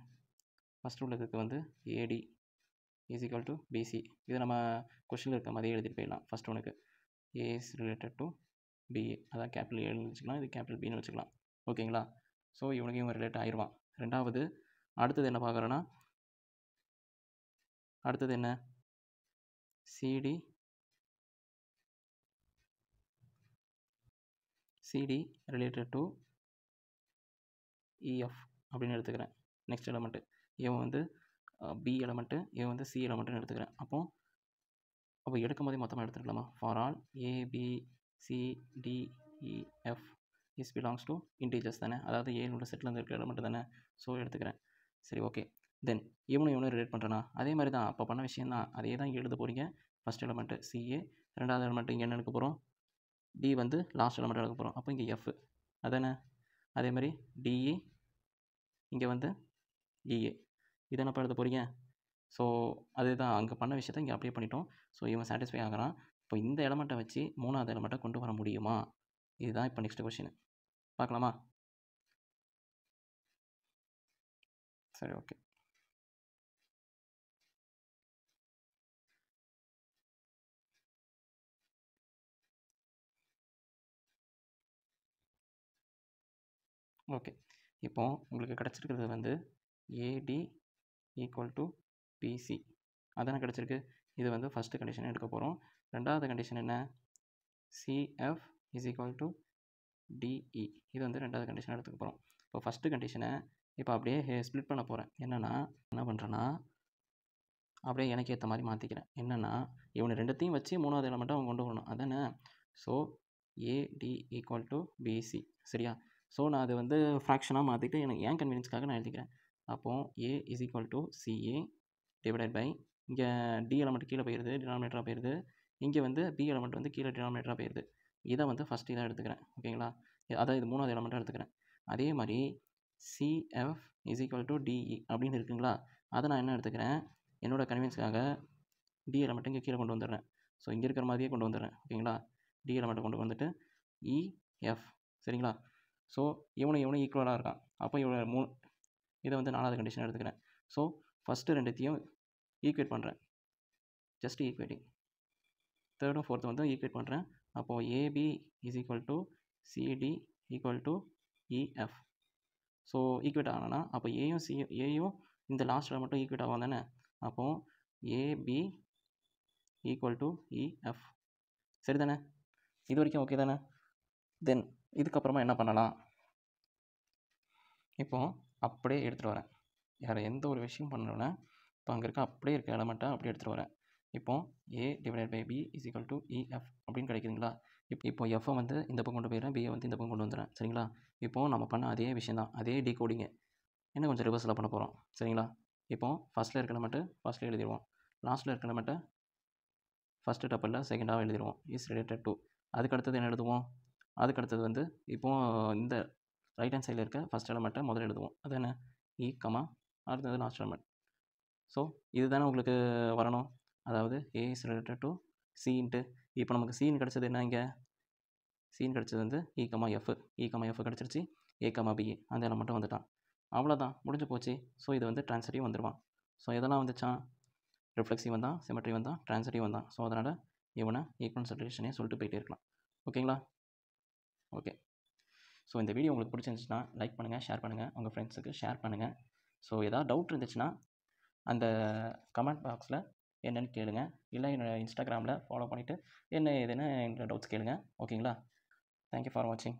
ஃபஸ்ட்டு உள்ளதுக்கு வந்து ad is equal to bc. இது நம்ம கொஷினில் இருக்க மாதிரியே எழுதிட்டு போயிடலாம். ஃபஸ்ட் ஒனுக்கு a is related to ba, அதான் கேபிட்டல் ஏன்னு வச்சுக்கலாம், இது கேபிட்டல் பின்னு வச்சுக்கலாம். ஓகேங்களா? ஸோ இவனுக்கு இவன் ரிலேட் ஆயிடுவான். ரெண்டாவது அடுத்தது என்ன பார்க்குறோன்னா, அடுத்தது என்ன, சிடி ரிலேட்டட் டு இஎஃப் அப்படின்னு எடுத்துக்கிறேன். நெக்ஸ்ட் எலமெண்ட்டு இவன் வந்து பி எலமெண்ட்டு, இவன் வந்து சி எலமெண்ட்டுன்னு எடுத்துக்கிறேன். அப்போ எடுக்கும் போதே மொத்தமாக எடுத்துக்கலாமா? For all ABCDEF is belongs to integers தானே, அதாவது ஏனோட செட்டில் இருக்கிற எலமெண்ட் தானே. ஸோ எடுத்துக்கிறேன். சரி, ஓகே. தென் இவனும் ரிலேட் பண்ணுறேன்னா அதே மாதிரி தான் அப்போ பண்ண விஷயம் தான், அதே தான் எழுத போகிறீங்க. ஃபஸ்ட் எலமெண்ட்டு CA, ரெண்டாவது எலமெண்ட்டு இங்கே என்ன எடுக்க போகிறோம், D வந்து லாஸ்ட் எலமெண்ட் எடுக்க போகிறோம். அப்போ இங்கே F அதானே. அதே மாதிரி DE, இங்கே வந்து EA, இதை என்ன எழுத போகிறீங்க. ஸோ அதுதான் அங்கே பண்ண விஷயத்த இங்கே அப்ளை பண்ணிட்டோம். ஸோ இவன் சாட்டிஸ்ஃபை ஆகிறான். இப்போ இந்த எலமெண்ட்டை வச்சு மூணாவது எலமெண்ட்டை கொண்டு வர முடியுமா, இதுதான் இப்போ நெக்ஸ்ட் கொஸ்டின். பார்க்கலாமா? சரி, ஓகே. ஓகே, இப்போ உங்களுக்கு கிடச்சிருக்கிறது வந்து AD ஈக்குவல் டு BC அதானே கிடச்சிருக்கு. இது வந்து ஃபஸ்ட்டு கண்டிஷனை எடுக்க போகிறோம். ரெண்டாவது கண்டிஷன் என்ன, CF is equal to DE, இது வந்து ரெண்டாவது கண்டிஷனை எடுத்துக்க போகிறோம். இப்போ ஃபஸ்ட்டு கண்டிஷனை இப்போ அப்படியே ஸ்ப்ளிட் பண்ண போகிறேன். என்னென்னா என்ன பண்ணுறேன்னா அப்படியே எனக்கு ஏற்ற மாதிரி மாற்றிக்கிறேன். என்னென்னா இவனை ரெண்டுத்தையும் வச்சு மூணாவது எலமெண்ட்டை அவன் கொண்டு வரணும் அதானே. So AD equal to BC, சரியா. ஸோ நான் அது வந்து ஃப்ராக்ஷனாக மாற்றிட்டு எனக்கு ஏன் கன்வீனியன்ஸ்க்காக நான் எழுதிக்கிறேன். அப்போது A is equal to CA divided by, இங்கே D எலமெண்ட் கீழே போயிடுது, டினாமினேட்டராக போயிடுது. இங்கே வந்து B எலமெண்ட் வந்து கீழே டினாமினேட்டராக போயிடுது. இதை வந்து ஃபஸ்ட்டு இதாக எடுத்துக்கிறேன், ஓகேங்களா. அதாவது இது மூணாவது எலமெண்ட்டாக எடுத்துக்கிறேன். அதே மாதிரி CF is equal to DE அப்படின்னு இருக்குங்களா, அதை நான் என்ன எடுத்துக்கிறேன், என்னோடய கன்வீனியன்ஸ்க்காக D எலமெண்ட்டை இங்கே கீழே கொண்டு வந்துடுறேன். ஸோ இங்கே இருக்கிற மாதிரியே கொண்டு வந்துடுறேன், ஓகேங்களா. D எலமெண்ட்டை கொண்டு வந்துட்டு EF, சரிங்களா. ஸோ இவனும் ஈக்குவலாக இருக்கான். அப்போ இவனை இதை வந்து நாலாவது கண்டிஷன் எடுத்துக்கிறேன். ஸோ ஃபஸ்ட்டு ரெண்டுத்தையும் ஈக்குவேட் பண்ணுறேன், ஜஸ்ட் ஈக்குவேட்டிங். தேர்டும் ஃபோர்த்து வந்து ஈக்குவேட் பண்ணுறேன். அப்போது AB is equal to CD equal to EF. So equate ஆகணும்னா அப்போ ஏயும் இந்த லாஸ்ட்டில் மட்டும் ஈக்குவேட் ஆகும் தானே. அப்போது AB ஈக்குவல் டு EF, சரி தானே. இது வரைக்கும் ஓகே தானே. தென் இதுக்கப்புறமா என்ன பண்ணலாம், இப்போது அப்படியே எடுத்துகிட்டு வரேன். வேறு எந்த ஒரு விஷயம் பண்ணணுன்னா இப்போ அங்கே இருக்க அப்படியே இருக்க எலமெண்ட்டை அப்படியே எடுத்துகிட்டு வரேன். இப்போது A divided by B is equal to EF அப்படின்னு கிடைக்குதுங்களா. இப்போ Fஐ வந்து இந்த பக்கம் கொண்டு போயிடுறேன், Bயை வந்து இந்த பக்கம் கொண்டு வந்துடுறேன், சரிங்களா. இப்போது நம்ம பண்ண அதே விஷயம் தான், அதே டீகோடிங்கு இன்னும் கொஞ்சம் ரிவர்ஸில் பண்ண போகிறோம், சரிங்களா. இப்போது ஃபஸ்ட்டில் இருக்க எலமெண்ட்டு ஃபஸ்ட்டில் எழுதிடுவோம், லாஸ்ட்டில் இருக்க எலமெண்ட்டை ஃபஸ்ட்டு டப்பிளில் செகண்டாக எழுதிடுவோம், இஸ் ரிலேட்டட் டு. அதுக்கடுத்தது என்ன எழுதுவோம், அதுக்கடுத்தது வந்து இப்போது இந்த ரைட் ஹேண்ட் சைடில் இருக்க ஃபஸ்ட் எலமெண்ட்டை முதல்ல எழுதுவோம், அது என்ன E, அடுத்தது லாஸ்ட் எலமெண்ட். ஸோ இதுதானே உங்களுக்கு வரணும், அதாவது A is related to C. இப்போ நமக்கு சீன் கிடச்சது என்ன, இங்கே சீன் கிடச்சது வந்து EF கிடச்சிருச்சு. ABA அந்த எலமெண்ட்டும் வந்துட்டான், அவ்வளோதான், முடிஞ்சு போச்சு. ஸோ இது வந்து ட்ரான்சிட்டிவ் வந்துடுவான். ஸோ இதெல்லாம் வந்துச்சான், ரிஃப்ளெக்ஸிவ் வந்தான், சிமெட்ரி வந்தான், ட்ரான்சிட்டிவ் வந்தான். ஸோ அதனால் இவனை ஈக்குவல் ரிலேஷனே சொல்லிட்டு போயிட்டே இருக்கலாம், ஓகேங்களா. ஓகே, ஸோ இந்த வீடியோ உங்களுக்கு பிடிச்சிருந்துச்சுன்னா லைக் பண்ணுங்கள், ஷேர் பண்ணுங்கள், உங்கள் ஃப்ரெண்ட்ஸுக்கு ஷேர் பண்ணுங்கள். ஸோ ஏதாவது டவுட் இருந்துச்சுன்னா அந்த கமெண்ட் பாக்ஸில் என்னென்னு கேளுங்க, இல்லை என்னோடய இன்ஸ்டாகிராமில் ஃபாலோ பண்ணிவிட்டு என்ன ஏதுன்னு டவுட்ஸ் கேளுங்க, ஓகேங்களா. தேங்க்யூ ஃபார் வாட்சிங்.